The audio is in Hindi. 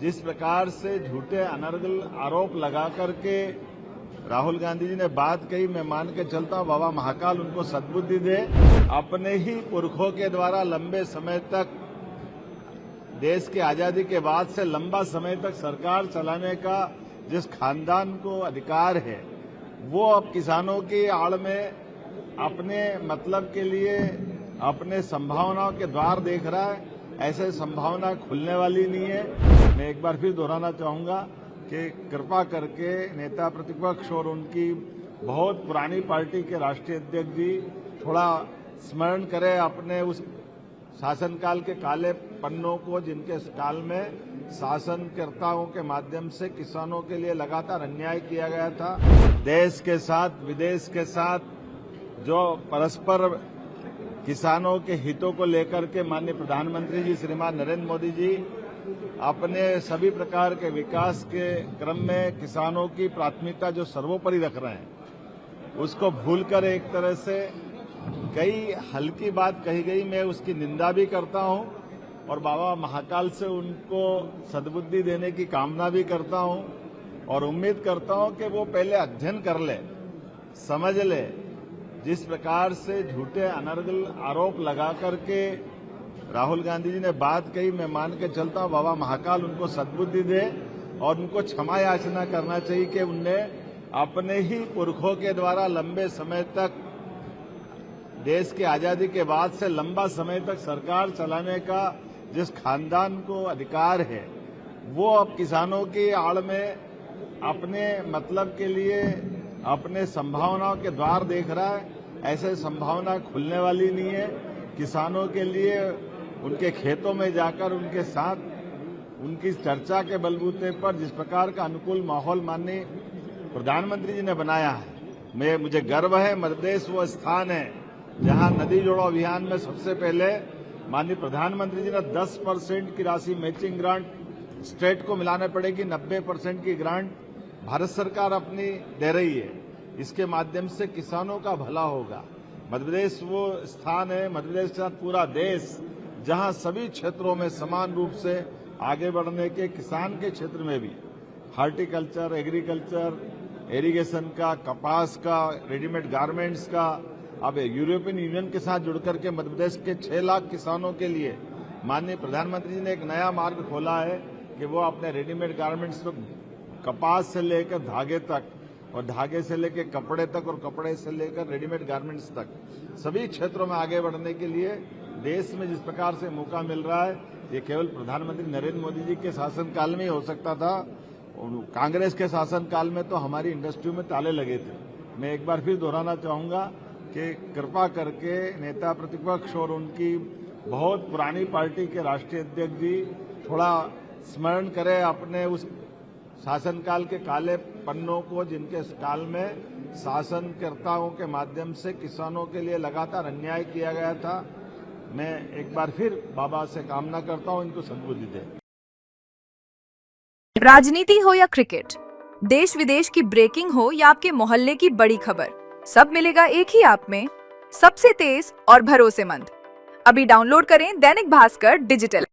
जिस प्रकार से झूठे अनर्गल आरोप लगा करके राहुल गांधी जी ने बात कही, मैं मान के चलता हूं बाबा महाकाल उनको सद्बुद्धि दे। अपने ही पुरखों के द्वारा लंबे समय तक, देश की आजादी के बाद से लंबा समय तक सरकार चलाने का जिस खानदान को अधिकार है, वो अब किसानों की आड़ में अपने मतलब के लिए अपने संभावनाओं के द्वार देख रहा है। ऐसे संभावना खुलने वाली नहीं है। मैं एक बार फिर दोहराना चाहूंगा कि कृपा करके नेता प्रतिपक्ष और उनकी बहुत पुरानी पार्टी के राष्ट्रीय अध्यक्ष जी थोड़ा स्मरण करें अपने उस शासनकाल के काले पन्नों को, जिनके काल में शासनकर्ताओं के माध्यम से किसानों के लिए लगातार अन्याय किया गया था। देश के साथ विदेश के साथ जो परस्पर किसानों के हितों को लेकर के माननीय प्रधानमंत्री जी श्रीमान नरेंद्र मोदी जी अपने सभी प्रकार के विकास के क्रम में किसानों की प्राथमिकता जो सर्वोपरि रख रहे हैं, उसको भूलकर एक तरह से कई हल्की बात कही गई। मैं उसकी निंदा भी करता हूं और बाबा महाकाल से उनको सद्बुद्धि देने की कामना भी करता हूं और उम्मीद करता हूं कि वो पहले अध्ययन कर ले, समझ ले। जिस प्रकार से झूठे अनर्गल आरोप लगा करके राहुल गांधी जी ने बात कही, मैं मान के चलता हूं बाबा महाकाल उनको सद्बुद्धि दे और उनको क्षमा याचना करना चाहिए कि उनने अपने ही पुरखों के द्वारा लंबे समय तक, देश की आजादी के बाद से लंबा समय तक सरकार चलाने का जिस खानदान को अधिकार है, वो अब किसानों की आड़ में अपने मतलब के लिए अपने संभावनाओं के द्वार देख रहा है। ऐसे संभावना खुलने वाली नहीं है। किसानों के लिए उनके खेतों में जाकर उनके साथ उनकी चर्चा के बलबूते पर जिस प्रकार का अनुकूल माहौल माननीय प्रधानमंत्री जी ने बनाया है, मुझे गर्व है। मध्य प्रदेश वो स्थान है जहां नदी जोड़ो अभियान में सबसे पहले माननीय प्रधानमंत्री जी ने 10% की राशि मैचिंग ग्रांट स्टेट को मिलाने पड़ेगी, 90% की ग्रांट भारत सरकार अपनी दे रही है। इसके माध्यम से किसानों का भला होगा। मध्य प्रदेश वो स्थान है, मध्य प्रदेश के साथ पूरा देश, जहां सभी क्षेत्रों में समान रूप से आगे बढ़ने के, किसान के क्षेत्र में भी हार्टिकल्चर, एग्रीकल्चर, इरिगेशन का, कपास का, रेडीमेड गारमेंट्स का, अब यूरोपियन यूनियन के साथ जुड़कर के मध्य प्रदेश के 6 लाख किसानों के लिए माननीय प्रधानमंत्री जी ने एक नया मार्ग खोला है कि वो अपने रेडीमेड गारमेंट्स को कपास से लेकर धागे तक और धागे से लेकर कपड़े तक और कपड़े से लेकर रेडीमेड गारमेंट्स तक सभी क्षेत्रों में आगे बढ़ने के लिए देश में जिस प्रकार से मौका मिल रहा है, ये केवल प्रधानमंत्री नरेंद्र मोदी जी के शासनकाल में ही हो सकता था। कांग्रेस के शासनकाल में तो हमारी इंडस्ट्री में ताले लगे थे। मैं एक बार फिर दोहराना चाहूंगा कि कृपा करके नेता प्रतिपक्ष और उनकी बहुत पुरानी पार्टी के राष्ट्रीय अध्यक्ष जी थोड़ा स्मरण करें अपने उस शासनकाल के काले पन्नों को, जिनके काल में शासनकर्ताओं के माध्यम से किसानों के लिए लगातार अन्याय किया गया था। मैं एक बार फिर बाबा से कामना करता हूं इनको सद्बुद्धि दे। राजनीति हो या क्रिकेट, देश विदेश की ब्रेकिंग हो या आपके मोहल्ले की बड़ी खबर, सब मिलेगा एक ही ऐप में, सबसे तेज और भरोसेमंद। अभी डाउनलोड करें दैनिक भास्कर डिजिटल।